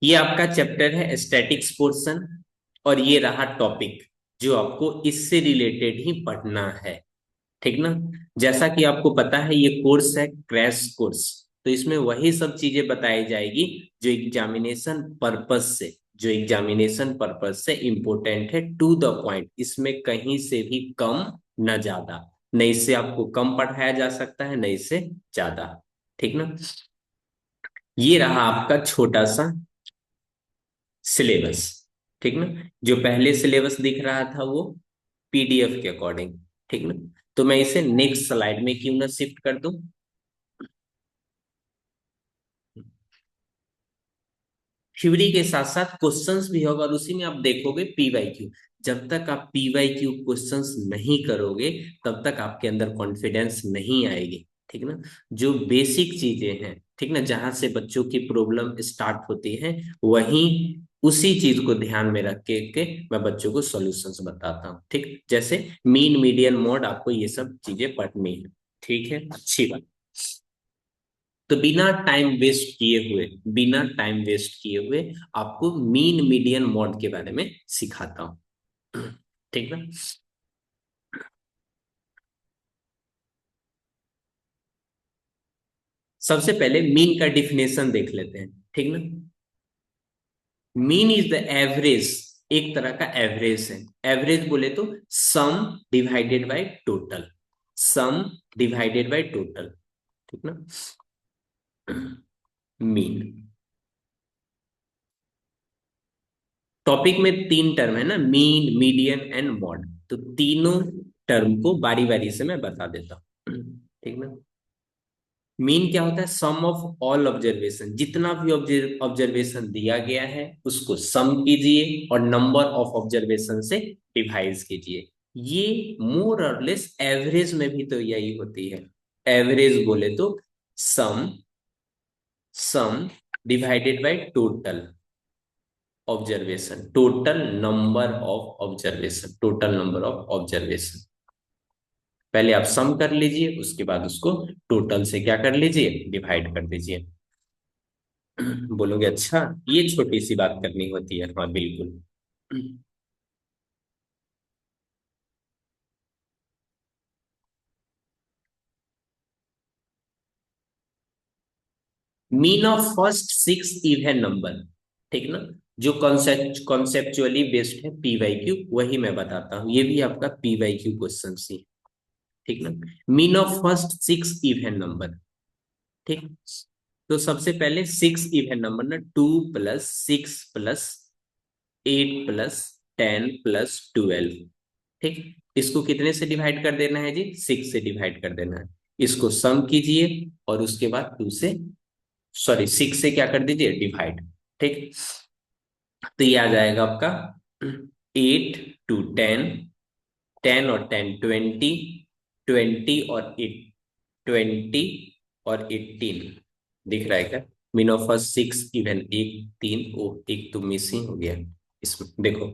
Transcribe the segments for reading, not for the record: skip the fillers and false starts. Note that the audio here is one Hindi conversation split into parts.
ये आपका चैप्टर है स्टैटिक्स पोर्शन, और ये रहा टॉपिक जो आपको इससे रिलेटेड ही पढ़ना है। ठीक ना। जैसा कि आपको पता है ये कोर्स है क्रैश कोर्स, तो इसमें वही सब चीजें बताई जाएगी जो एग्जामिनेशन पर्पस से इंपॉर्टेंट है, टू द पॉइंट। इसमें कहीं से भी कम न ज्यादा, न इससे आपको कम पढ़ाया जा सकता है, न इससे ज्यादा। ठीक ना। ये रहा आपका छोटा सा सिलेबस। ठीक ना। जो पहले सिलेबस दिख रहा था वो पीडीएफ के अकॉर्डिंग। ठीक ना। तो मैं इसे नेक्स्ट स्लाइड में क्यों ना शिफ्ट कर दूं। थ्योरी के साथ साथ क्वेश्चंस भी होगा, और उसी में आप देखोगे पीवाईक्यू। जब तक आप पीवाईक्यू क्वेश्चंस नहीं करोगे तब तक आपके अंदर कॉन्फिडेंस नहीं आएगी। ठीक ना। जो बेसिक चीजें हैं, ठीक ना, जहां से बच्चों की प्रॉब्लम स्टार्ट होती है, वहीं उसी चीज को ध्यान में रख के मैं बच्चों को सॉल्यूशंस बताता हूँ। ठीक, जैसे मीन मीडियन मोड, आपको ये सब चीजें पढ़नी है। ठीक है, अच्छी बात। तो बिना टाइम वेस्ट किए हुए आपको मीन मीडियन मोड के बारे में सिखाता हूं। ठीक ना। सबसे पहले मीन का डिफिनेशन देख लेते हैं। ठीक ना। मीन इज द एवरेज, एक तरह का एवरेज है। एवरेज बोले तो sum divided by total, some divided by total. ठीक ना। मीन टॉपिक में तीन टर्म है ना, मीन मीडियन एंड मॉड, तो तीनों टर्म को बारी बारी से मैं बता देता हूँ। ठीक ना। मीन क्या होता है? सम ऑफ ऑल ऑब्जर्वेशन, जितना भी ऑब्जर्वेशन दिया गया है उसको सम कीजिए और नंबर ऑफ ऑब्जर्वेशन से डिवाइड कीजिए। ये मोर और लेस एवरेज में भी तो यही होती है। एवरेज बोले तो sum sum divided by total observation, total number of observation. पहले आप सम कर लीजिए, उसके बाद उसको टोटल से क्या कर लीजिए, डिवाइड कर दीजिए। बोलोगे अच्छा ये छोटी सी बात करनी होती है? हाँ बिल्कुल। Mean of first six even number. ठीक ना। जो कॉन्सेप्चुअली बेस्ड है पीवाईक्यू, वही मैं बताता हूँ। ये भी आपका पीवाईक्यू क्वेश्चन सी। ठीक ना। Mean of first six even number. ठीक। तो सबसे पहले सिक्स इवन नंबर ना, 2 + 6 + 8 + 10 + 12। ठीक। इसको कितने से डिवाइड कर देना है जी? 6 से डिवाइड कर देना है। इसको सम कीजिए और उसके बाद 6 से क्या कर दीजिए, डिवाइड। ठीक। तो ये आ जाएगा आपका 8 × 10, 10 और 10 20, 20 और 18 दिख रहा है क्या? Mean of first six even, एक तीन, ओ एक तो मिसिंग हो गया। इसमें देखो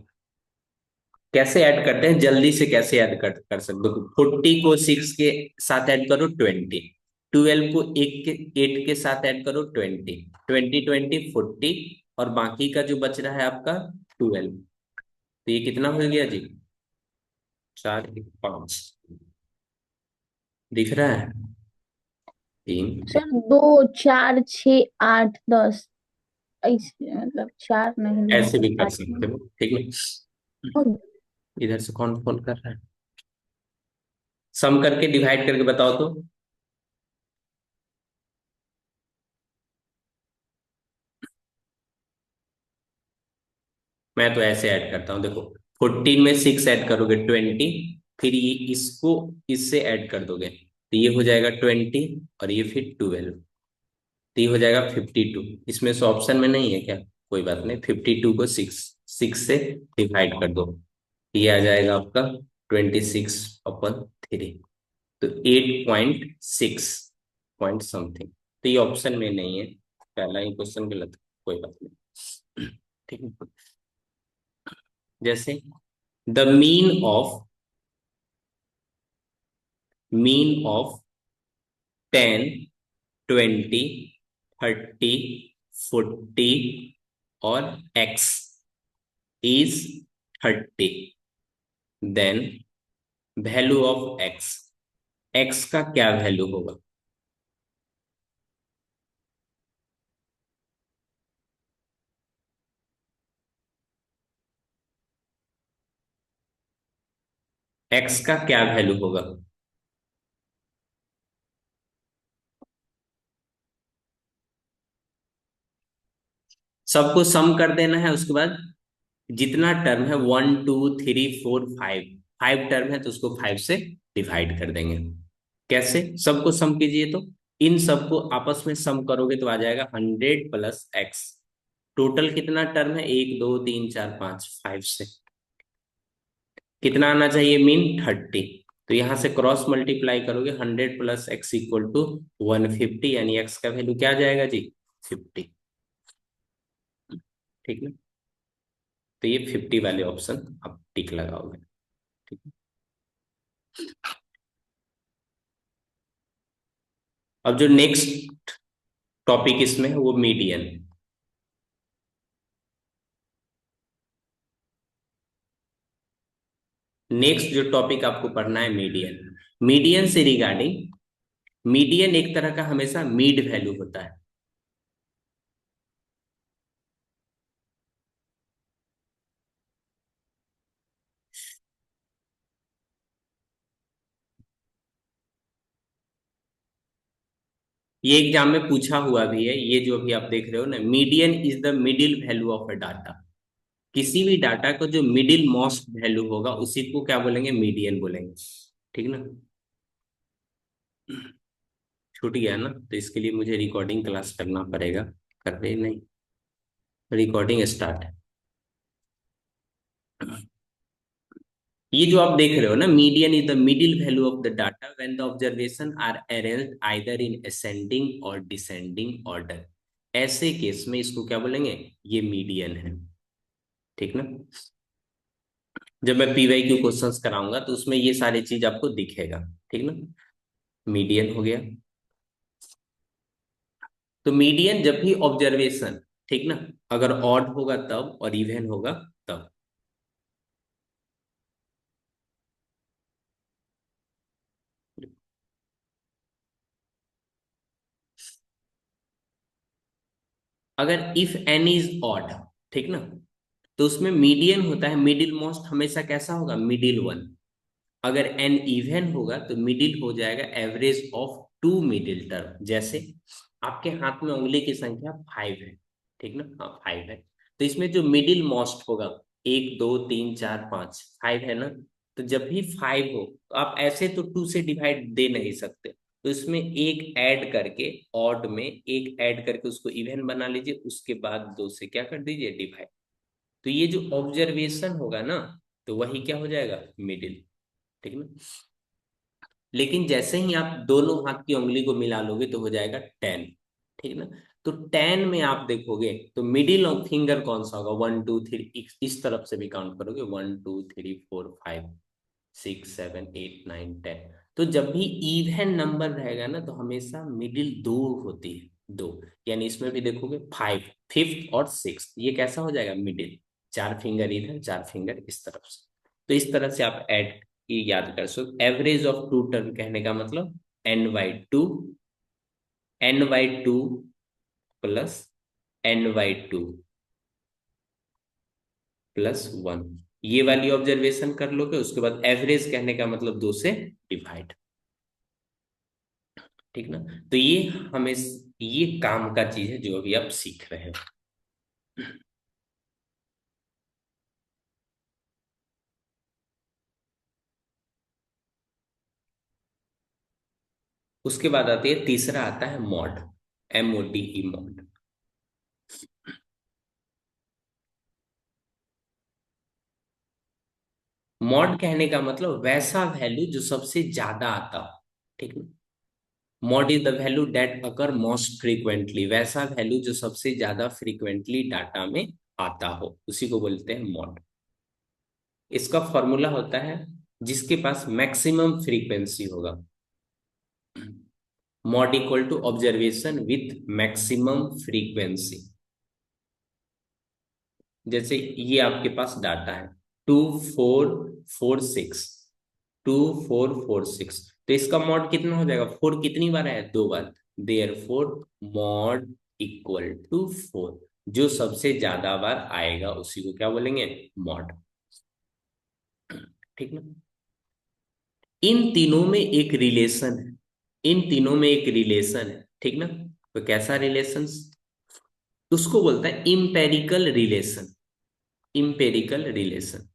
कैसे ऐड करते हैं, जल्दी से कैसे ऐड कर सकते हो। 40 को 6 के साथ ऐड करो 20, 12 को 8 के साथ ऐड करो 20, 20 20 40, और बाकी का जो बच रहा है आपका 12। तो ये कितना हो गया जी? 4 1 5 दिख रहा है? 3। सर 2 4 6 8 10, ऐसे मतलब चार नहीं लिख ऐसे भी कर पाती सकते हूँ। हो। ठीक है। इधर से कौन फोन कर रहा है? सम करके डिवाइड करके बताओ तो। मैं तो ऐसे ऐड करता हूँ देखो, 14 में 6 ऐड करोगे 20, फिर ये इसको इससे ऐड कर दोगे तो ये हो जाएगा 20, और ये फिर 12, तो ये हो जाएगा 52। इसमें से ऑप्शन में नहीं है क्या? कोई बात नहीं, 52 को सिक्स सिक्स से डिवाइड कर दो, ये आ जाएगा आपका 26/3। तो 8.6 पॉइंट समथिंग, तो ये ऑप्शन में नहीं है, पहला ही क्वेश्चन गलत है। कोई बात नहीं। ठीक है। जैसे द मीन ऑफ 10 20 30 40 और x is 30, then value of x, x का क्या वैल्यू होगा? x का क्या वैल्यू होगा? सबको सम कर देना है, उसके बाद जितना टर्म है 1 2 3 4 5, 5 टर्म है तो उसको 5 से डिवाइड कर देंगे। कैसे? सबको सम कीजिए तो इन सबको आपस में सम करोगे तो आ जाएगा 100 + x। टोटल कितना टर्म है? 1 2 3 4 5, 5 से कितना आना चाहिए? मीन 30। तो यहां से क्रॉस मल्टीप्लाई करोगे, 100 + x = 150, यानी x का वैल्यू क्या आ जाएगा जी? 50। ठीक है, तो ये 50 वाले ऑप्शन आप टिक लगाओगे। ठीक है। अब जो नेक्स्ट टॉपिक इसमें है वो मीडियन। नेक्स्ट जो टॉपिक आपको पढ़ना है मीडियन। मीडियन से रिगार्डिंग, मीडियन एक तरह का हमेशा मिड वैल्यू होता है। ये एग्जाम में पूछा हुआ भी है, ये जो अभी आप देख रहे हो ना, median is the middle value of a data. किसी भी डाटा को जो मिडिल मोस्ट वैल्यू होगा उसी को क्या बोलेंगे? मीडियन बोलेंगे। ठीक ना? छूट गया ना? तो इसके लिए मुझे रिकॉर्डिंग क्लास करना पड़ेगा। कर रहे नहीं? रिकॉर्डिंग स्टार्ट है। ये जो आप देख रहे हो ना, median is the middle value of the data when the observation are arranged either in ascending or descending order. ऐसे केस में इसको क्या बोलेंगे? ये मीडियन है। ठीक ना? जब मैं पीवाई क्यू क्वेश्चंस कराऊंगा तो उसमें ये सारी चीज आपको दिखेगा। ठीक ना? मीडियन हो गया। तो मीडियन जब भी ऑब्जर्वेशन, ठीक ना, अगर ऑड होगा तब और इवन होगा तब। अगर इफ एन इज ऑड, ठीक ना, तो उसमें मीडियन होता है, मिडिल मोस्ट हमेशा कैसा होगा? Middle one. अगर एन इवन होगा तो मिडिल हो जाएगा average of two middle term. जैसे आपके हाथ में उंगली की संख्या 5 है, ठीक ना? हाँ 5 है। तो इसमें जो मिडिल मोस्ट होगा, 1 2 3 4 5, 5 है ना? तो जब भी 5 हो तो आप ऐसे तो 2 से डिवाइड दे नहीं सकते, तो इसमें एक ऐड करके, ऑड में एक ऐड करके उसको इवन बना लीजिए, उसके बाद 2 से क्या कर दीजिए? डिवाइड। तो ये जो ऑब्जर्वेशन होगा ना, तो वही क्या हो जाएगा? मिडिल। ठीक है ना? लेकिन जैसे ही आप दोनों हाथ की उंगली को मिला लोगे तो हो जाएगा 10। ठीक है ना? तो 10 में आप देखोगे तो मिडिल ऑफ फिंगर कौन सा होगा? 1 2 3, इस तरफ से भी काउंट करोगे, 1 2 3 4 5 6 7 8 9 10। तो जब भी इवन नंबर रहेगा ना तो हमेशा मिडिल दो होती है, दो। यानी इसमें भी देखोगे 5, फिफ्थ और सिक्स, ये कैसा हो जाएगा? मिडिल। चार फिंगर इधर, चार फिंगर इस तरफ से। तो इस तरह से आप ऐड ये याद कर सकते। एवरेज ऑफ टू टर्म कहने का मतलब n/2, n/2 प्लस n/2 +1। ये वाली ऑब्जर्वेशन कर लोगे, उसके बाद एवरेज कहने का मतलब 2 से डिवाइड। ठीक ना? तो ये हमें ये काम का चीज है जो अभी आप सीख रहे हो। उसके बाद आती है, तीसरा आता है मॉड। MODE, mod. मॉड कहने का मतलब वैसा वैल्यू जो सबसे ज्यादा आता हो। ठीक है? Mode is the value that occur most frequently, वैसा वैल्यू जो सबसे ज्यादा फ्रीक्वेंटली डाटा में आता हो उसी को बोलते हैं मॉड। इसका फॉर्मूला होता है, जिसके पास मैक्सिमम फ्रीक्वेंसी होगा, mode equal to observation with maximum frequency. जैसे ये आपके पास डाटा है 2446, 2446, तो इसका मॉड कितना हो जाएगा? 4 कितनी बार है? 2 बार। Therefore mode equal to 4, जो सबसे ज्यादा बार आएगा उसी को क्या बोलेंगे? मॉड। ठीक ना? इन तीनों में एक रिलेशन है, इन तीनों में एक रिलेशन है, ठीक ना? तो कैसा रिलेशन? उसको बोलता है empirical relation, empirical relation.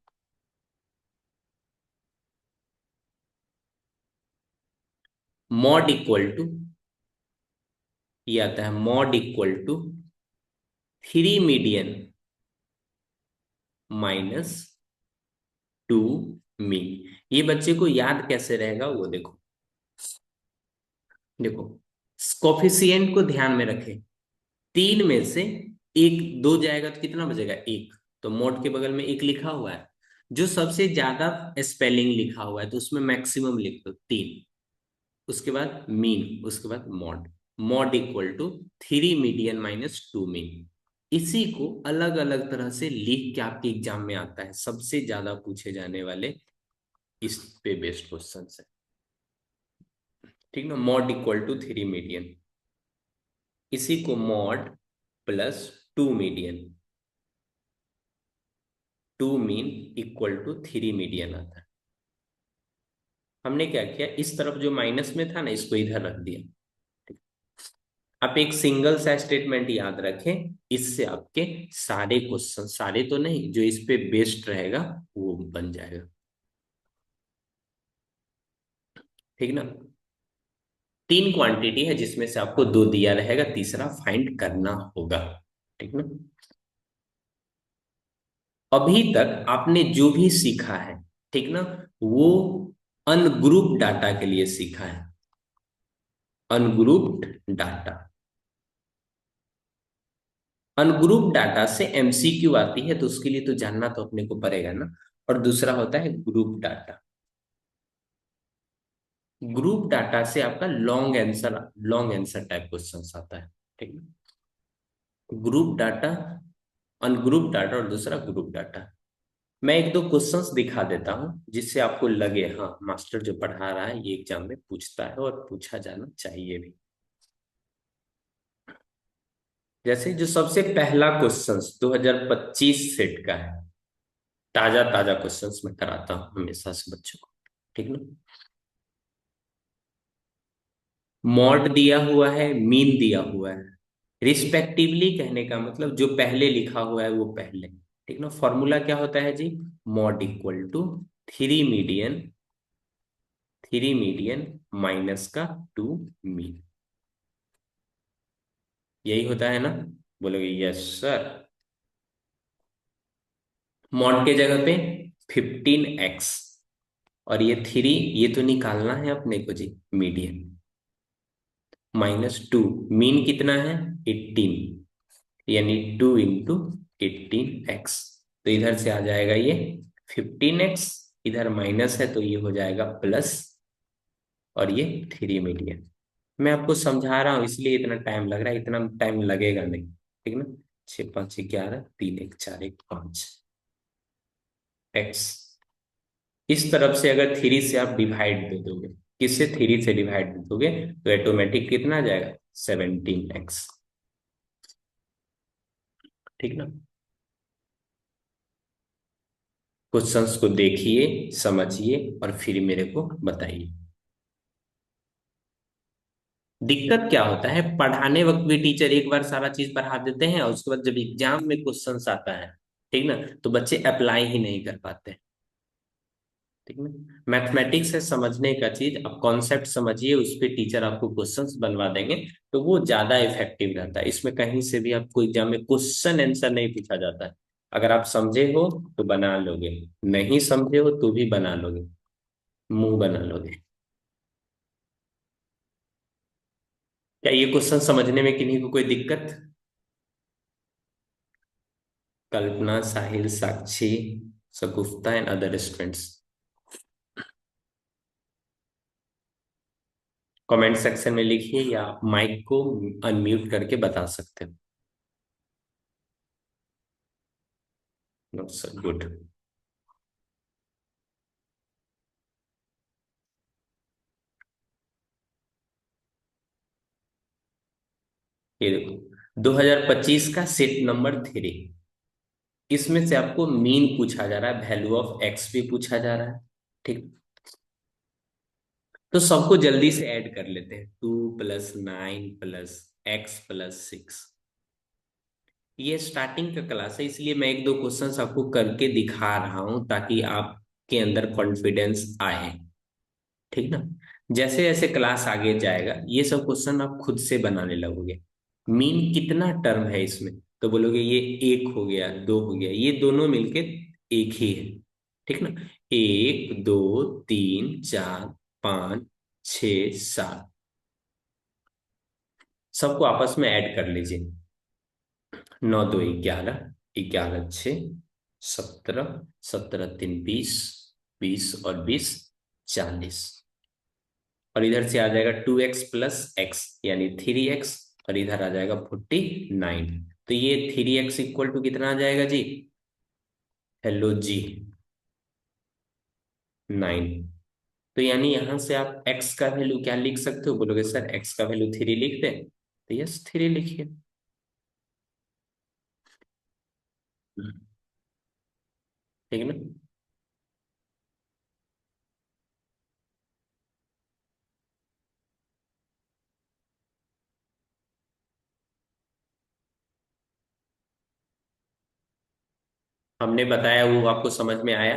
Mode equal to, ये आता है mode equal to 3 median minus 2 mean. ये बच्चे को याद कैसे रहेगा वो देखो। देखो, कोफिशिएंट को ध्यान में रखें, 3 में से एक दो जाएगा तो कितना बचेगा? एक। तो मोड के बगल में एक लिखा हुआ है, जो सबसे ज्यादा स्पेलिंग लिखा हुआ है तो उसमें मैक्सिमम लिख दो 3, उसके बाद मीन, उसके बाद mode. Mode equal to 3 median minus 2 mean. इसी को अलग अलग तरह से लिख के आपके एग्जाम में आता है, सबसे ज्यादा पूछे जाने वाले इस पे बेस्ड क्वेश्चन है। ठीक ना? मॉड इक्वल टू 3 मीडियन, इसी को mode plus 2 median, 2 mean equal to 3 median आता है। हमने क्या किया, इस तरफ जो माइनस में था ना इसको इधर रख दिया। आप एक सिंगल सा स्टेटमेंट याद रखें, इससे आपके सारे क्वेश्चन, सारे तो नहीं, जो इस पे बेस्ड रहेगा वो बन जाएगा। ठीक ना? 3 क्वांटिटी है जिसमें से आपको 2 दिया रहेगा, तीसरा फाइंड करना होगा। ठीक ना? अभी तक आपने जो भी सीखा है, ठीक ना, वो अनग्रुप डाटा के लिए सीखा है, अनग्रुप्ड डाटा। अनग्रुप डाटा से एमसीक्यू आती है तो उसके लिए तो जानना तो अपने को पड़ेगा ना। और दूसरा होता है ग्रुप डाटा। ग्रुप डाटा से आपका लॉन्ग आंसर टाइप क्वेश्चन आता है। ठीक है? ग्रुप डाटा, अनग्रुप डाटा और दूसरा ग्रुप डाटा। मैं एक दो क्वेश्चंस दिखा देता हूं जिससे आपको लगे हाँ मास्टर जो पढ़ा रहा है ये एग्जाम में पूछता है और पूछा जाना चाहिए भी। जैसे जो सबसे पहला क्वेश्चंस 2025 सेट का है, ताजा ताजा क्वेश्चंस मैं कराता हूँ हमेशा से बच्चों को। ठीक ना? मॉड दिया हुआ है, मीन दिया हुआ है, रिस्पेक्टिवली कहने का मतलब जो पहले लिखा हुआ है वो पहले। ठीक ना? फॉर्मूला क्या होता है जी? Mode equal to 3 median, 3 median minus का 2 मीन। यही होता है ना? बोलोगे यस सर। मॉड के जगह पे 15x, और ये 3, ये तो निकालना है अपने को जी, मीडियन माइनस 2, मीन कितना है? 18, यानी 2 × 18x। तो इधर से आ जाएगा ये 15x, इधर माइनस है तो ये हो जाएगा प्लस, और ये 3 मीडियन। मैं आपको समझा रहा हूँ इसलिए इतना टाइम लग रहा है, इतना टाइम लगेगा नहीं। ठीक ना? 6 × 5 = 11, 3 × 1 = 4, 1 5x। इस तरफ से अगर 3 से आप डिवाइड दे दोगे, किससे? 3 से डिवाइड दे दोगे तो ऑटोमेटिक कितना आ जाएगा? 17x। ठीक ना? क्वेश्चंस को देखिए, समझिए और फिर मेरे को बताइए। दिक्कत क्या होता है, पढ़ाने वक्त भी टीचर एक बार सारा चीज पढ़ा देते हैं और उसके बाद जब एग्जाम में क्वेश्चंस आता है, ठीक ना, तो बच्चे अप्लाई ही नहीं कर पाते। ठीक ना? मैथमेटिक्स है समझने का चीज, अब कॉन्सेप्ट समझिए, उस पे टीचर आपको क्वेश्चंस बनवा देंगे तो वो ज्यादा इफेक्टिव रहता है। इसमें कहीं से भी आपको एग्जाम में क्वेश्चन आंसर नहीं पूछा जाता है। अगर आप समझे हो तो बना लोगे, नहीं समझे हो तो भी बना लोगे, मुंह बना लोगे। क्या ये क्वेश्चन समझने में किन्हीं को कोई दिक्कत? Kalpana, Sahil, Sakshi, Shagufta and other students, comment section में लिखिए या माइक को अनम्यूट करके बता सकते हो। Not so good. ये देखो 2025 का सेट नंबर 3, इसमें से आपको मीन पूछा जा रहा है, वैल्यू ऑफ एक्स भी पूछा जा रहा है। ठीक, तो सबको जल्दी से ऐड कर लेते हैं। 2 + 9 + x + 6। ये स्टार्टिंग का क्लास है, इसलिए मैं एक दो क्वेश्चंस आपको करके दिखा रहा हूं ताकि आपके अंदर कॉन्फिडेंस आए। ठीक ना। जैसे जैसे क्लास आगे जाएगा ये सब क्वेश्चन आप खुद से बनाने लगोगे। मीन कितना टर्म है इसमें, तो बोलोगे ये 1 हो गया, 2 हो गया, ये दोनों मिलके एक ही है। ठीक ना। 1 2 3 4 5 6 7, सबको आपस में ऐड कर लीजिए। 9 2 11, 11 6 17, 17 3 20, 20 और 20 40। और इधर से आ जाएगा 2x + x यानी 3x, और इधर आ जाएगा 49। तो ये 3x इक्वल टू कितना आ जाएगा जी? हेलो जी, 9। तो यानी यहां से आप x का वैल्यू क्या लिख सकते हो? बोलोगे सर x का वैल्यू 3 लिख दे, तो यस 3 लिखिए। ठीक है ना। हमने बताया वो आपको समझ में आया?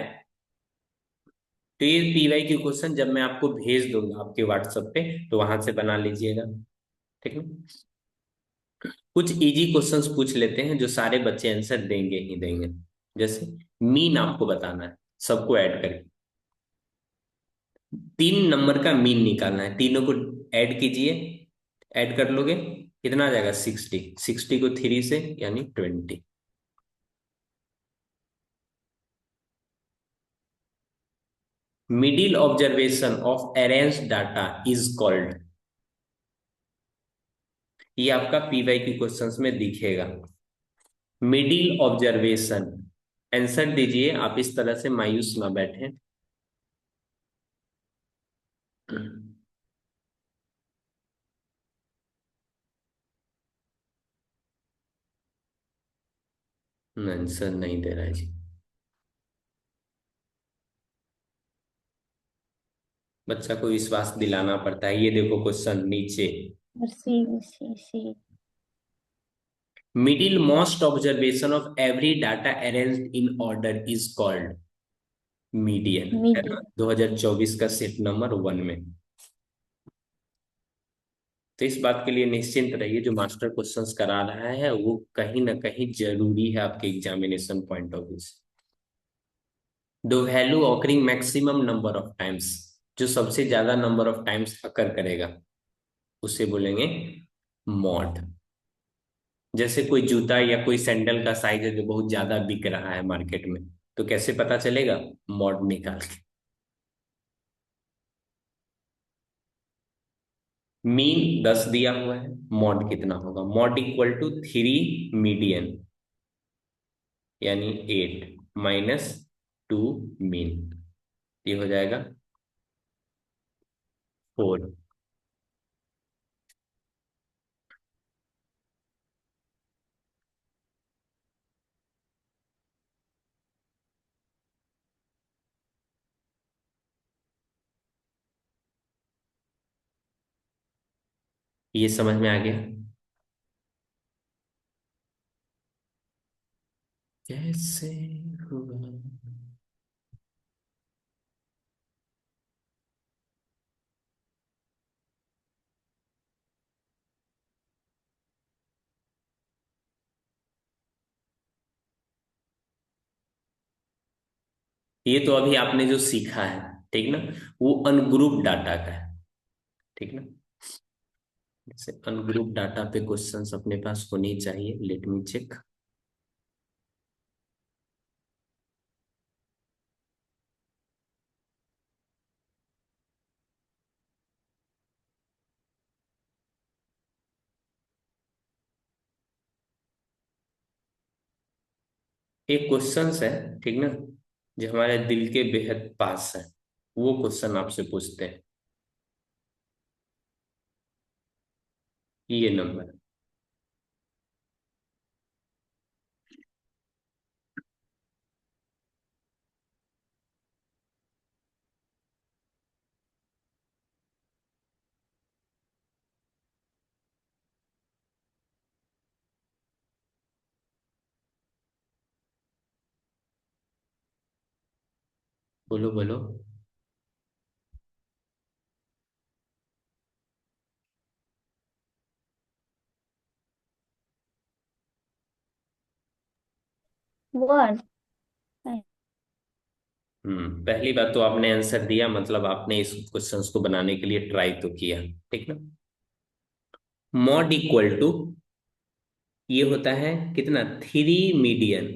तो ये PY क्वेश्चन जब मैं आपको भेज दूंगा आपके व्हाट्सएप पे, तो वहां से बना लीजिएगा। ठीक है। कुछ इजी क्वेश्चंस पूछ लेते हैं जो सारे बच्चे आंसर देंगे ही देंगे। जैसे मीन आपको बताना है, सबको ऐड करके 3 नंबर का मीन निकालना है, तीनों को ऐड कीजिए। ऐड कर लोगे कितना आ जाएगा? 60। 60 को 3 से यानी 20। Middle observation of arrange data is called. ये आपका PY की क्वेश्चंस में दिखेगा। मिडिल ऑब्जर्वेशन, आंसर दीजिए। आप इस तरह से मायूस ना बैठे। आंसर नहीं दे रहा है जी। बच्चा को विश्वास दिलाना पड़ता है। ये देखो क्वेश्चन नीचे, C C C. Middle most observation of every data arranged in order is called median, है ना। मीडियम। 2024 का सेट नंबर 1 में। तो इस बात के लिए निश्चिंत रहिए, जो मास्टर क्वेश्चंस करा रहा है वो कहीं ना कहीं जरूरी है आपके एग्जामिनेशन पॉइंट ऑफ व्यू से। The value occurring maximum number of times, जो सबसे ज्यादा नंबर ऑफ टाइम्स अकर करेगा उसे बोलेंगे मॉड। जैसे कोई जूता या कोई सैंडल का साइज है जो बहुत ज्यादा बिक रहा है मार्केट में, तो कैसे पता चलेगा? मॉड निकाल के। मीन 10 दिया हुआ है, मॉड कितना होगा? मॉड इक्वल टू 3 मीडियन यानी 8 - 2 मीन, ये हो जाएगा 4। ये समझ में आ गया? कैसे हुआ? ये तो अभी आपने जो सीखा है, ठीक ना, वो अनग्रुप डाटा का है। ठीक ना। जैसे अनग्रुप डाटा पे क्वेश्चंस अपने पास होने चाहिए। Let me check. एक क्वेश्चन है, ठीक ना, जो हमारे दिल के बेहद पास है, वो क्वेश्चन आपसे पूछते हैं। ये नंबर। बोलो बोलो। 1। पहली बात तो आपने आंसर दिया, मतलब आपने इस क्वेश्चंस को बनाने के लिए ट्राई तो किया, ठीक ना। मॉड इक्वल टू, ये होता है कितना, 3 मीडियन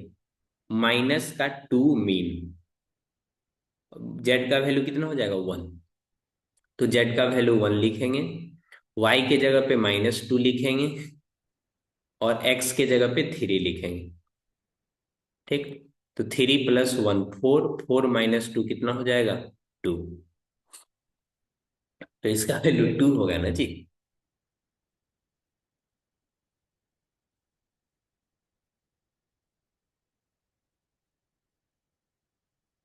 माइनस का 2 मीन। जेड का वैल्यू कितना हो जाएगा, 1। तो जेड का वैल्यू 1 लिखेंगे, वाई के जगह पे -2 लिखेंगे, और एक्स के जगह पे 3 लिखेंगे, ठीक। तो 3 + 1 4, 4 - 2 कितना हो जाएगा, 2। तो इसका वैल्यू 2 होगा ना जी।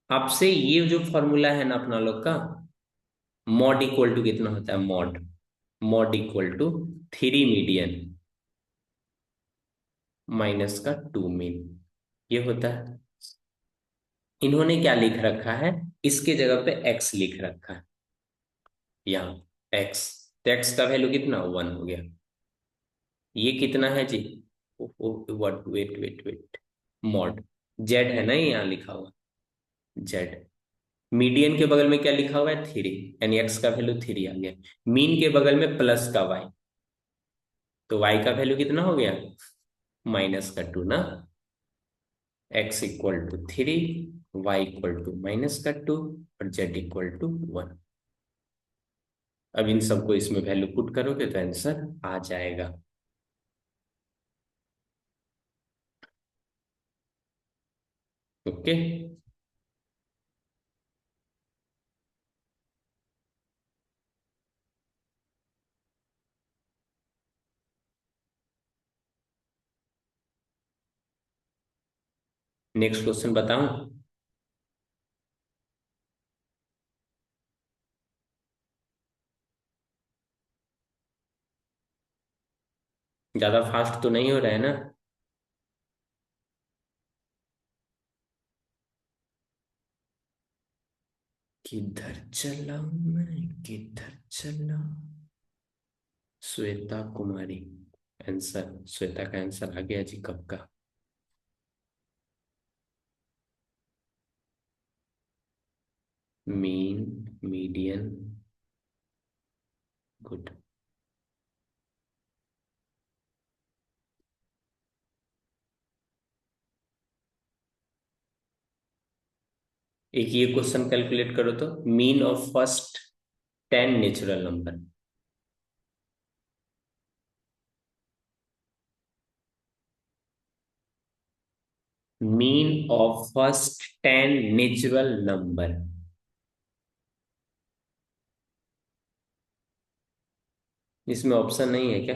आपसे ये जो फॉर्मूला है ना अपना लोग का, मॉड इक्वल टू कितना होता है, mode, mode equal to 3 median minus का 2 मीन, ये होता है। इन्होंने क्या लिख रखा है, इसके जगह पे एक्स लिख रखा है, यहाँ एक्स। तो एक्स का वैल्यू कितना, 1 हो गया। ये कितना है जी, what, wait wait wait, mode, Z है ना ये यहाँ लिखा हुआ, जेड। मीडियन के बगल में क्या लिखा हुआ है, 3, यानी एक्स का वैल्यू 3 आ गया। मीन के बगल में प्लस का वाई, तो वाई का वैल्यू कितना हो गया, -2 ना। X equal to 3, y equal to -2, और जेड इक्वल टू 1। अब इन सबको इसमें वैल्यू पुट करोगे तो आंसर आ जाएगा। ओके। नेक्स्ट क्वेश्चन बताऊं। ज्यादा फास्ट तो नहीं हो रहा है ना। किधर चला मैं, किधर चला, श्वेता कुमारी। आंसर, श्वेता का आंसर आ गया जी, कब का। Mean, median, good. एक ये क्वेश्चन कैलकुलेट करो तो, mean of first 10 natural number. Mean of first 10 natural number. इसमें ऑप्शन नहीं है क्या,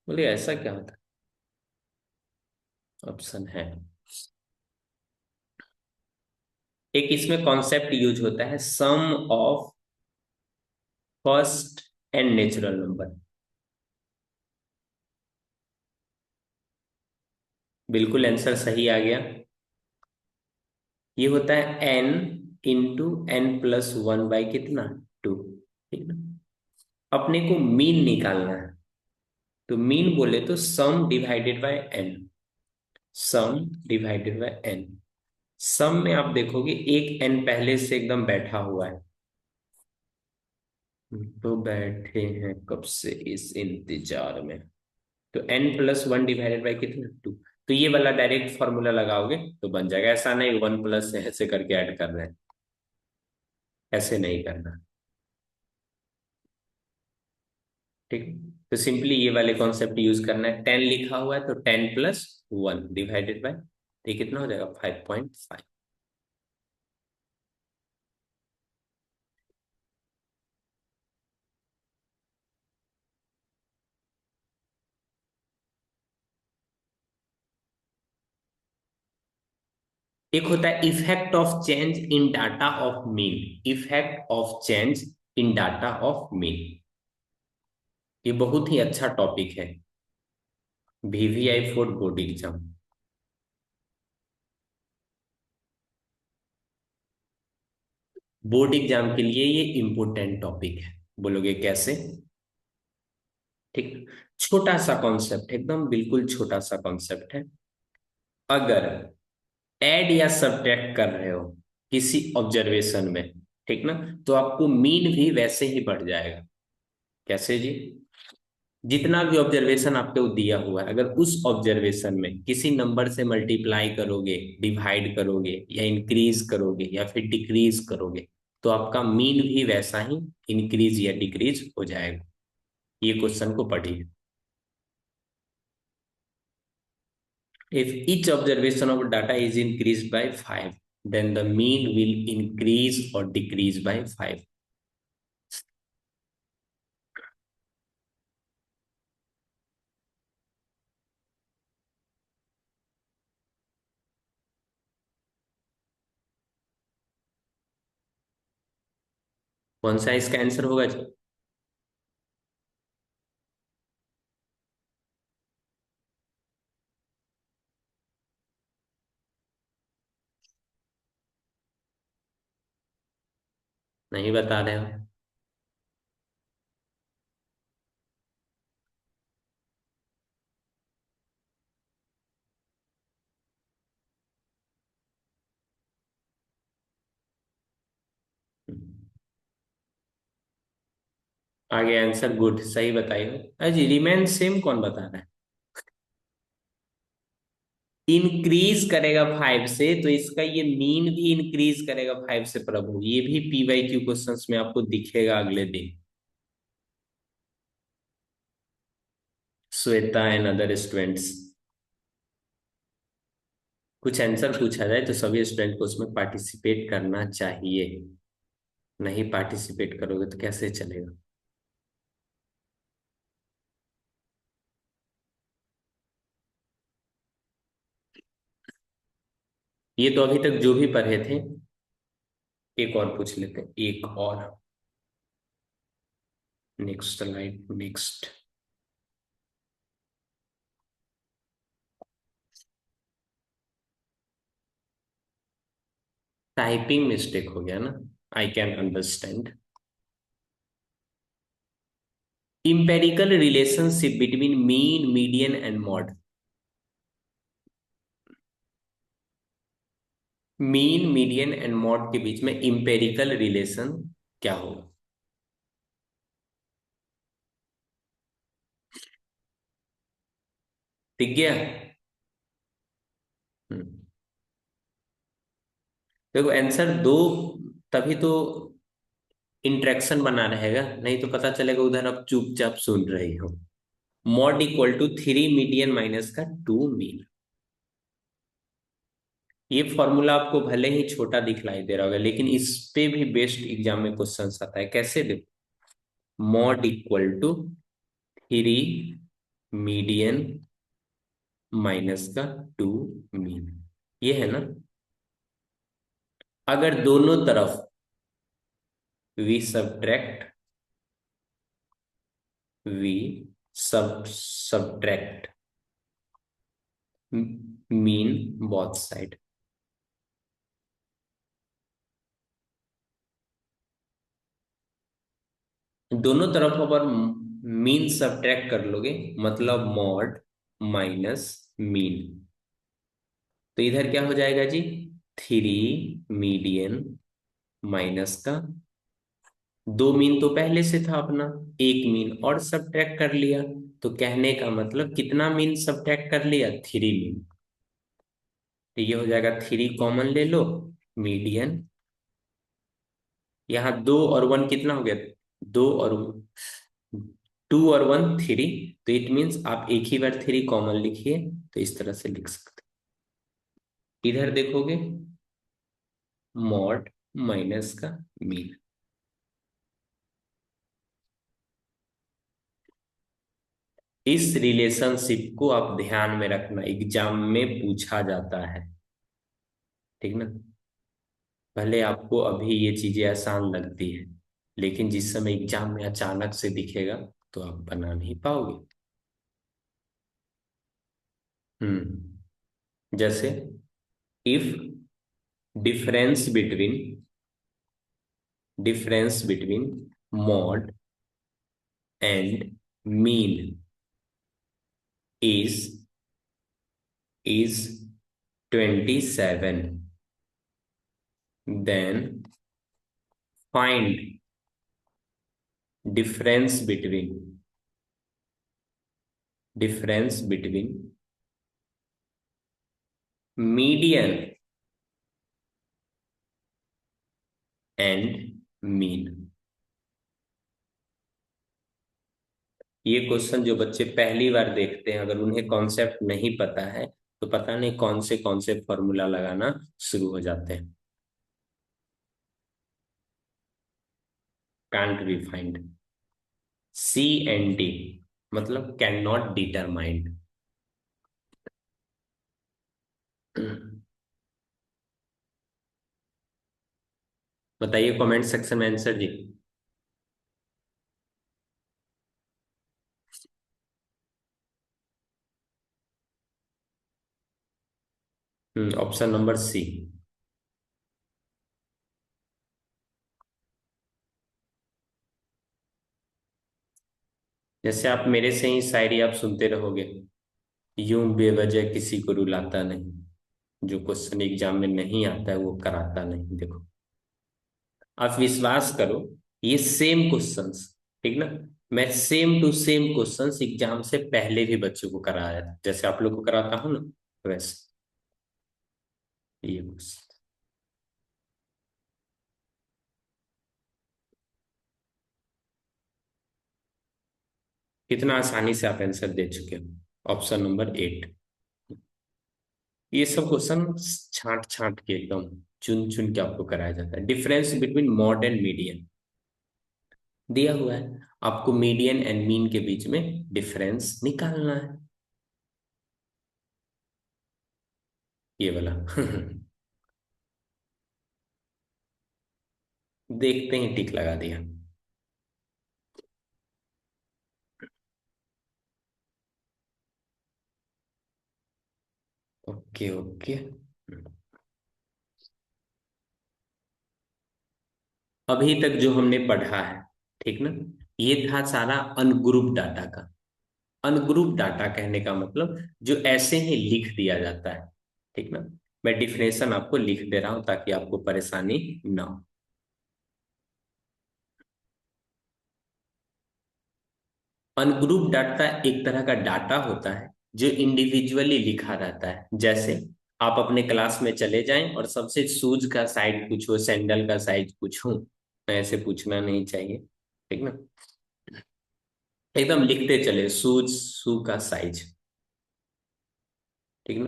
बोले ऐसा क्या होता है, ऑप्शन है। एक इसमें कॉन्सेप्ट यूज होता है, sum of first and natural number. बिल्कुल आंसर सही आ गया। ये होता है n × n+1 कितना, 2, ठीक ना। अपने को मीन निकालना है, तो मीन बोले तो sum divided by n, sum divided by n. Sum में आप देखोगे एक एन पहले से एकदम बैठा हुआ है, तो बैठे हैं कब से इस इंतजार में। तो n+1 डिवाइडेड बाय कितना, 2। तो ये वाला डायरेक्ट फॉर्मूला लगाओगे तो बन जाएगा, ऐसा नहीं 1+ ऐसे करके ऐड कर रहे हैं, ऐसे नहीं करना। ठीक है। तो सिंपली ये वाले कॉन्सेप्ट यूज करना है। 10 लिखा हुआ है तो 10+1 डिवाइडेड बाय, तो ये कितना हो जाएगा 5.5। एक होता है effect of change in data of mean, effect of change in data of mean, ये बहुत ही अच्छा टॉपिक है VVI four board exam. Board exam के लिए ये इंपॉर्टेंट टॉपिक है। बोलोगे कैसे? ठीक। छोटा सा कॉन्सेप्ट, एकदम बिल्कुल छोटा सा कॉन्सेप्ट है। अगर ऐड या सब्ट्रैक्ट कर रहे हो किसी ऑब्जर्वेशन में, ठीक ना, तो आपको मीन भी वैसे ही बढ़ जाएगा। कैसे जी? जितना भी ऑब्जर्वेशन आपको दिया हुआ है, अगर उस ऑब्जर्वेशन में किसी नंबर से मल्टीप्लाई करोगे, डिवाइड करोगे, या इंक्रीज करोगे, या फिर डिक्रीज करोगे, तो आपका मीन भी वैसा ही इंक्रीज या डिक्रीज हो जाएगा। ये क्वेश्चन को पढ़िए। If each observation of data is increased by 5, then the mean will increase or decrease by 5. कौन सा इसका आंसर होगा जी? नहीं बता रहे हो? आगे आंसर गुड, सही बताइए। अजी रिमेन सेम कौन बता रहा है? इंक्रीज करेगा 5 से, तो इसका ये मीन भी इंक्रीज करेगा 5 से प्रभु। ये भी PYQ क्वेश्चंस में आपको दिखेगा अगले दिन। श्वेता एंड अदर स्टूडेंट्स, कुछ आंसर पूछा जाए तो सभी स्टूडेंट को उसमें पार्टिसिपेट करना चाहिए। नहीं पार्टिसिपेट करोगे तो कैसे चलेगा? ये तो अभी तक जो भी पढ़े थे, एक और पूछ लेते हैं, एक और। Next slide, next. Typing mistake हो गया ना, I can understand. Empirical relationship between mean, median and mod. Mean, median and mod के बीच में इंपेरिकल रिलेशन क्या होगा? ठीक गया? हम्म। देखो आंसर दो, तभी तो इंटरेक्शन बना रहेगा, नहीं तो पता चलेगा उधर आप चुपचाप सुन रही हो। Mode equal to 3 median minus का 2 मीन। ये फॉर्मूला आपको भले ही छोटा दिखलाई दे रहा होगा, लेकिन इस पे भी बेस्ट एग्जाम में क्वेश्चन आता है। कैसे? देखो, mode equal to 3 median minus का 2 मीन, ये है ना। अगर दोनों तरफ we subtract, we subtract mean both side, दोनों तरफ अगर मीन सब्ट्रैक्ट कर लोगे, मतलब मॉड माइनस मीन, तो इधर क्या हो जाएगा जी? 3 मीडियन माइनस का 2 मीन, तो पहले से था अपना, 1 मीन और सब्ट्रैक्ट कर लिया। तो कहने का मतलब कितना मीन सब्ट्रैक्ट कर लिया? 3 मीन। तो ये हो जाएगा 3 कॉमन ले लो, मीडियन। यहाँ 2 और 1 कितना हो गया? 2 और 2 और 1 3, तो इट मीन्स आप एक ही बार 3 कॉमन लिखिए, तो इस तरह से लिख सकते हैं। इधर देखोगे मॉड माइनस का मीन। इस रिलेशनशिप को आप ध्यान में रखना, एग्जाम में पूछा जाता है, ठीक ना। भले आपको अभी ये चीजें आसान लगती है, लेकिन जिस समय एग्जाम में अचानक से दिखेगा तो आप बना नहीं पाओगे। जैसे if difference between mod and mean is is 27, then find difference between median and mean. ये क्वेश्चन जो बच्चे पहली बार देखते हैं, अगर उन्हें कॉन्सेप्ट नहीं पता है तो पता नहीं कौन से फॉर्मूला लगाना शुरू हो जाते हैं। Can't be find, C and D मतलब कैन नॉट डिटरमाइंड। बताइए कमेंट सेक्शन में आंसर जी। Option number C. जैसे आप मेरे से ही शायरी आप सुनते रहोगे, यूं बेवजह किसी को रुलाता नहीं, जो क्वेश्चन एग्जाम में नहीं आता है वो कराता नहीं। देखो, आप विश्वास करो, ये सेम क्वेश्चंस, ठीक ना, मैं same to same questions exam से पहले भी बच्चों को कराया था, जैसे आप लोग को कराता हूँ ना वैसे। ये क्वेश्चन कितना आसानी से आप आंसर दे चुके हो। Option number 8। ये सब क्वेश्चन छांट छांट के एकदम चुन चुन के आपको कराया जाता है। Difference between mod and median दिया हुआ है, आपको मीडियन एंड मीन के बीच में डिफरेंस निकालना है, ये वाला। देखते ही टिक लगा दिया। Okay okay. अभी तक जो हमने पढ़ा है, ठीक ना, ये था सारा अनग्रुप डाटा का। अनग्रुप डाटा कहने का मतलब जो ऐसे ही लिख दिया जाता है, ठीक ना। मैं डिफिनेशन आपको लिख दे रहा हूं ताकि आपको परेशानी ना हो। अनग्रुप डाटा एक तरह का डाटा होता है जो इंडिविजुअली लिखा रहता है। जैसे आप अपने क्लास में चले जाएं और सबसे शूज का साइज पूछो, सैंडल का साइज पूछूं, ऐसे पूछना नहीं चाहिए, ठीक ना। एकदम लिखते चले शूज, शू का साइज, ठीक ना।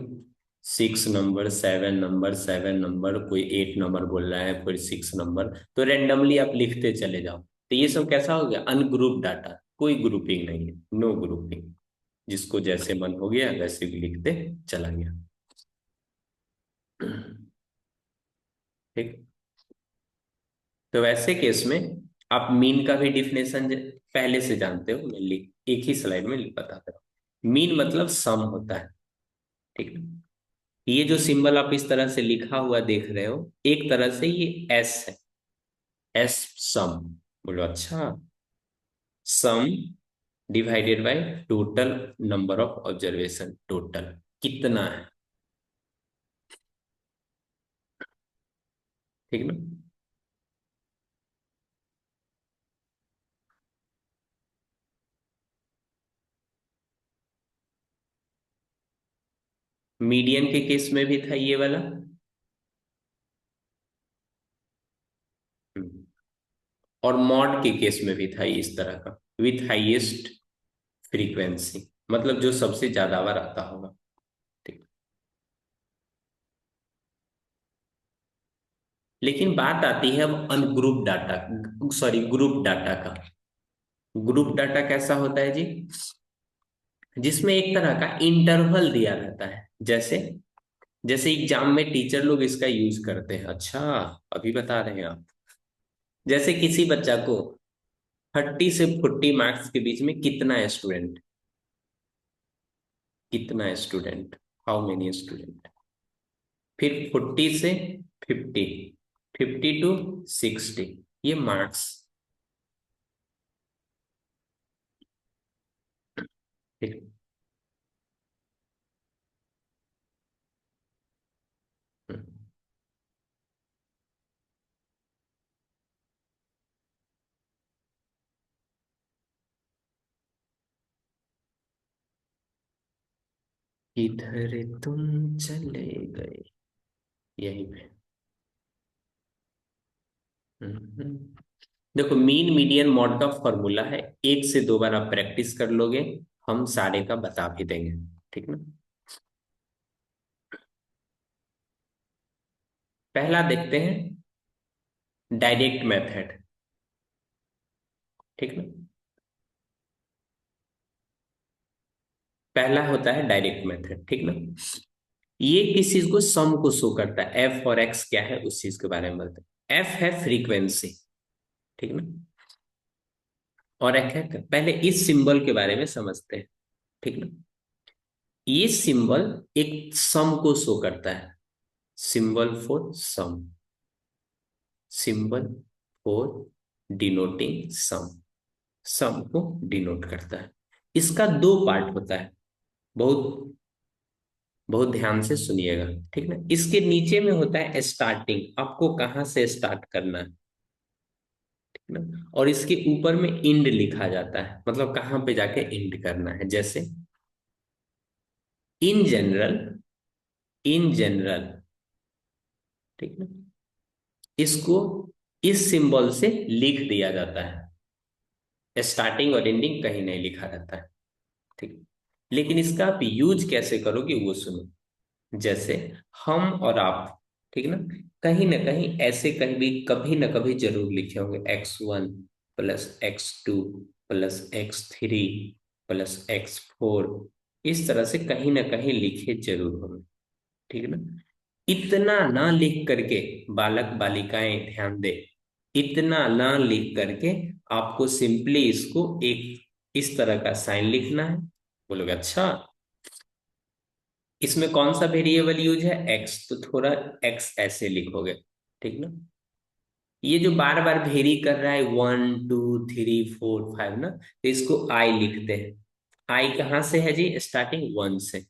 6 नंबर, 7 नंबर, 7 नंबर, कोई 8 नंबर बोल रहा है, कोई 6 नंबर, तो रेंडमली आप लिखते चले जाओ। तो ये सब कैसा हो गया, अनग्रुप डाटा, कोई ग्रुपिंग नहीं है, नो ग्रुपिंग, जिसको जैसे मन हो गया वैसे भी लिखते चला गया। ठीक। तो वैसे केस में आप मीन का भी डिफिनेशन पहले से जानते हो, मैं एक ही स्लाइड में बताता हूँ। मीन मतलब सम होता है, ठीक है। ये जो सिंबल आप इस तरह से लिखा हुआ देख रहे हो, एक तरह से ये एस है, एस सम। बोलो अच्छा, सम divided by total number of observation, total कितना है, ठीक ना। मीडियन के केस में भी था ये वाला। और मॉड के केस में भी था इस तरह का, विथ हाईएस्ट फ्रीक्वेंसी, मतलब जो सबसे ज्यादा बार आता होगा। ठीक। लेकिन बात आती है अब ungroup data, sorry group data का। ग्रुप डाटा कैसा होता है जी? जिसमें एक तरह का इंटरवल दिया रहता है। जैसे जैसे एग्जाम में टीचर लोग इसका यूज करते हैं। अच्छा, अभी बता रहे हैं आप। जैसे किसी बच्चा को 30 से 40 मार्क्स के बीच में कितना स्टूडेंट, कितना स्टूडेंट, हाउ मेनी स्टूडेंट। फिर 40 से 50, 50 to 60, ये मार्क्स। ठीक। इधर तुम चले गए, यही पे। हम्म। देखो, मीन मीडियन मॉड का फॉर्मूला है, एक से दो बार आप प्रैक्टिस कर लोगे, हम सारे का बता भी देंगे। ठीक ना। पहला देखते हैं, डायरेक्ट मेथड। ठीक ना। पहला होता है डायरेक्ट मेथड। ठीक ना। ये किस चीज को, सम को शो करता है। एफ और एक्स क्या है उस चीज के बारे में बोलते हैं। एफ है फ्रीक्वेंसी। ठीक ना। और एक है, पहले इस सिंबल के बारे में समझते हैं। ठीक ना। ये सिंबल एक सम को शो करता है। Symbol for sum, symbol for denoting sum, sum को डिनोट करता है। इसका दो पार्ट होता है, बहुत बहुत ध्यान से सुनिएगा। ठीक ना। इसके नीचे में होता है स्टार्टिंग, आपको कहाँ से स्टार्ट करना है। ठीक ना। और इसके ऊपर में इंड लिखा जाता है, मतलब कहाँ पे जाके इंड करना है। जैसे इन जनरल, इन जनरल। ठीक ना। इसको इस सिंबल से लिख दिया जाता है, स्टार्टिंग और एंडिंग कहीं नहीं लिखा रहता है। ठीक। लेकिन इसका आप यूज कैसे करोगे वो सुनो। जैसे हम और आप, ठीक ना कहीं ऐसे कहीं भी कभी ना कभी जरूर लिखे होंगे, x1 + x2 + x3 + x4, इस तरह से कहीं ना कहीं लिखे जरूर होंगे। ठीक है ना। इतना ना लिख करके, बालक बालिकाएं ध्यान दे, इतना ना लिख करके आपको सिंपली इसको एक इस तरह का साइन लिखना है। बोलोगे अच्छा, इसमें कौन सा वेरिएबल यूज है, एक्स, तो थोड़ा एक्स ऐसे लिखोगे। ठीक ना। ये जो बार बार वेरी कर रहा है 1 2 3 4 5 ना, तो इसको आई लिखते हैं। आई कहाँ से है जी, स्टार्टिंग 1 से।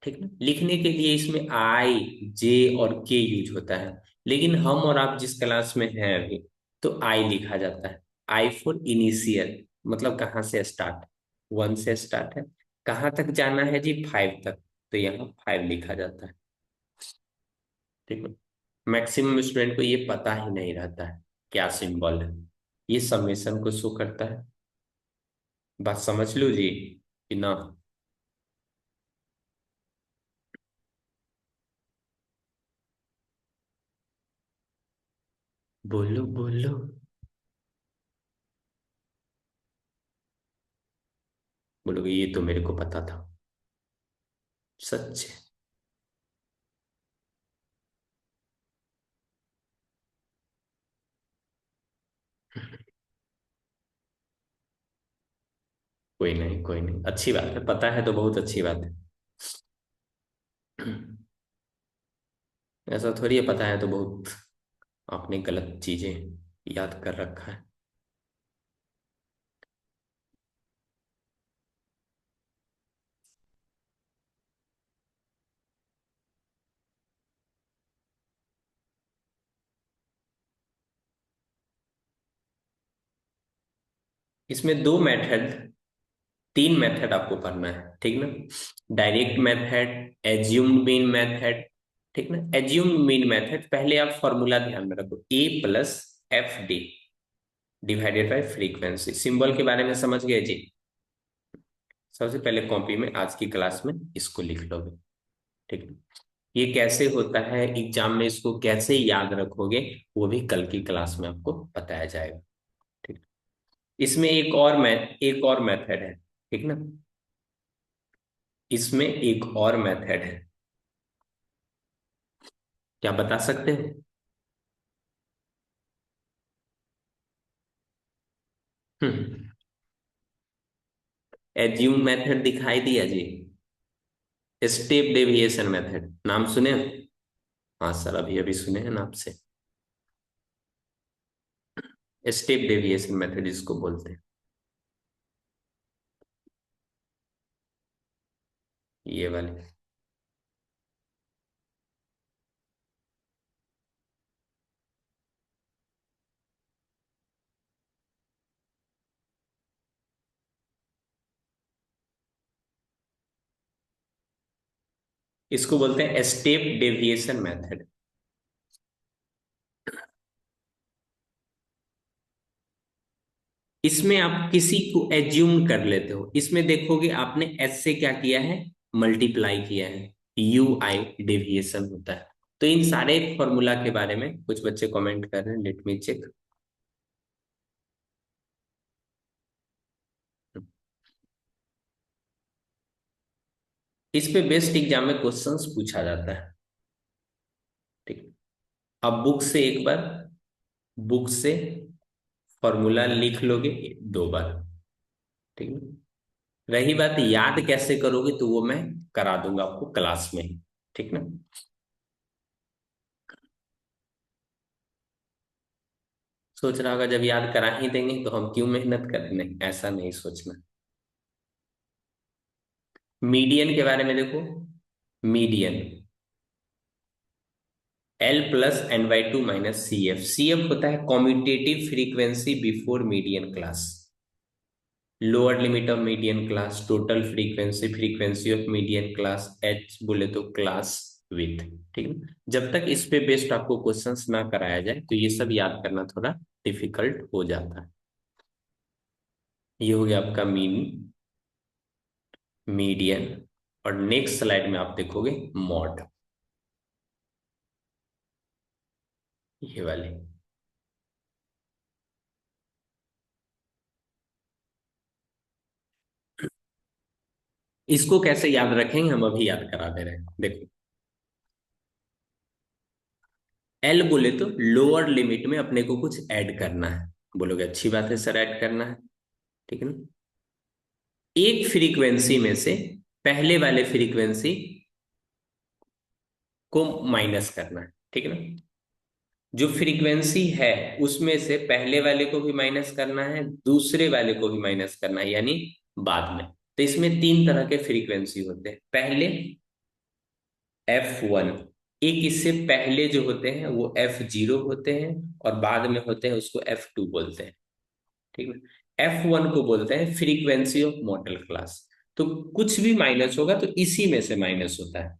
ठीक ना। लिखने के लिए इसमें आई, जे और के यूज होता है, लेकिन हम और आप जिस क्लास में हैं अभी, तो आई लिखा जाता है। आई फॉर इनिशियल, मतलब कहाँ से स्टार्ट, 1 से स्टार्ट है। कहाँ तक जाना है जी, 5 तक, तो यहाँ 5 लिखा जाता है। ठीक है। मैक्सिमम स्टूडेंट को ये पता ही नहीं रहता है क्या सिंबल है। ये समेशन को शो करता है। बात समझ लो जी कि ना। बोलो बोलो। बोलोगे ये तो मेरे को पता था। सच है। कोई नहीं कोई नहीं, अच्छी बात है, पता है तो बहुत अच्छी बात है। ऐसा थोड़ी है, पता है तो बहुत आपने गलत चीजें याद कर रखा है। इसमें दो मेथड, तीन मेथड आपको करना है। ठीक ना। Direct method, assumed mean method. ठीक ना। एज्यूम्ड मीन मेथड, पहले आप फॉर्मूला ध्यान में रखो, A + FD। Divided by frequency. Symbol के बारे में समझ गए जी। सबसे पहले कॉपी में आज की क्लास में इसको लिख लोगे, ठीक है। ये कैसे होता है एग्जाम में, इसको कैसे याद रखोगे, वो भी कल की क्लास में आपको बताया जाएगा, ठीक है। इसमें एक और मेथड है, ठीक ना। इसमें एक और मेथड है, क्या बता सकते हो? एज्यूम मेथड दिखाई दिया जी। स्टेप डेविएशन मेथड नाम सुने हो? हाँ सर, अभी अभी सुने हैं ना आपसे। स्टेप डेविएशन मेथड इसको बोलते हैं, ये वाले। इसको बोलते हैं स्टेप डेविएशन मेथड। इसमें आप किसी को एज्यूम कर लेते हो, इसमें देखोगे आपने एस से क्या किया है, मल्टीप्लाई किया है, यू आई डेविएशन होता है। तो इन सारे फॉर्मूला के बारे में कुछ बच्चे कमेंट कर रहे हैं, लेट मी चेक। इस पे बेस्ट एग्जाम में क्वेश्चंस पूछा जाता है, ठीक। अब बुक से फॉर्मूला लिख लोगे 2 बार, ठीक है। रही बात याद कैसे करोगे, तो वो मैं करा दूंगा आपको क्लास में ही, ठीक ना। सोच रहा होगा जब याद करा ही देंगे तो हम क्यों मेहनत करें, नहीं ऐसा नहीं सोचना। मीडियन के बारे में देखो। Median L plus N/2 - CF। CF होता है commutative frequency before median class. Lower limit of median class, total frequency, frequency of median class, H बोले तो क्लास विथ, ठीक है। जब तक इस पे बेस्ड आपको क्वेश्चंस ना कराया जाए तो ये सब याद करना थोड़ा डिफिकल्ट हो जाता है। ये हो गया आपका मीन, मीडियन। और नेक्स्ट स्लाइड में आप देखोगे मॉड, ये वाले। इसको कैसे याद रखेंगे, हम अभी याद करा दे रहे हैं, देखो। एल बोले तो लोअर लिमिट में अपने को कुछ ऐड करना है, बोलोगे अच्छी बात है सर, ऐड करना है, ठीक है ना। एक फ्रीक्वेंसी में से पहले वाले फ्रीक्वेंसी को माइनस करना है, ठीक है ना। जो फ्रीक्वेंसी है उसमें से पहले वाले को भी माइनस करना है, दूसरे वाले को भी माइनस करना है, यानी बाद में। तो इसमें 3 तरह के फ्रीक्वेंसी होते हैं। पहले F1, एक इससे पहले जो होते हैं वो F0 होते हैं, और बाद में होते हैं उसको F2 बोलते हैं, ठीक है। F1 को बोलते हैं फ्रीक्वेंसी ऑफ मॉडल क्लास। तो कुछ भी माइनस होगा तो इसी में से माइनस होता है।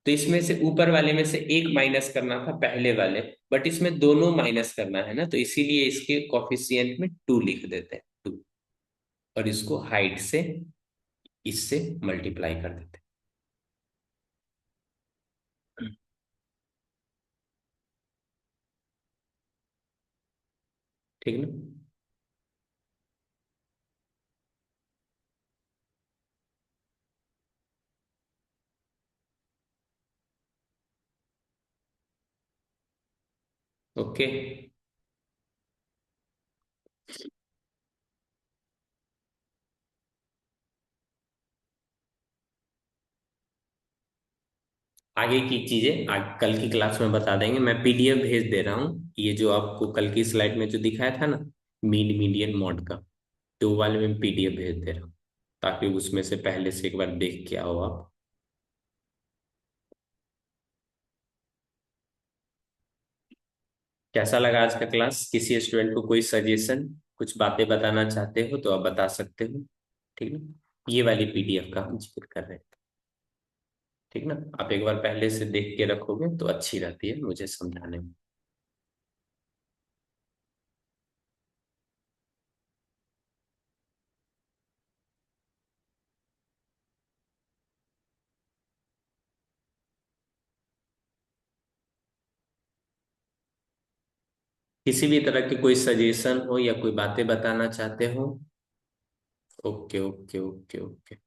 तो इसमें से ऊपर वाले में से एक माइनस करना था पहले वाले, बट इसमें दोनों माइनस करना है ना, तो इसीलिए इसके कॉफिशिएंट में 2 लिख देते हैं, 2। और इसको हाइट से इससे मल्टीप्लाई कर देते हैं, ठीक है ना। ओके। आगे की चीजें आज कल की क्लास में बता देंगे, मैं पीडीएफ भेज दे रहा हूँ, ये जो आपको कल की स्लाइड में जो दिखाया था ना, मीन मीडियन मॉड का, तो वो वाले में पीडीएफ भेज दे रहा हूँ, ताकि उसमें से पहले से एक बार देख के आओ आप। कैसा लगा आज का क्लास? किसी स्टूडेंट को कोई सजेशन, कुछ बातें बताना चाहते हो तो आप बता सकते हो, ठीक है। ये वाली पीडीएफ का हम जिक्र कर रहे थे, ठीक ना। आप एक बार पहले से देख के रखोगे तो अच्छी रहती है मुझे समझाने में। किसी भी तरह के कोई सजेशन हो या कोई बातें बताना चाहते हो? Okay okay okay okay.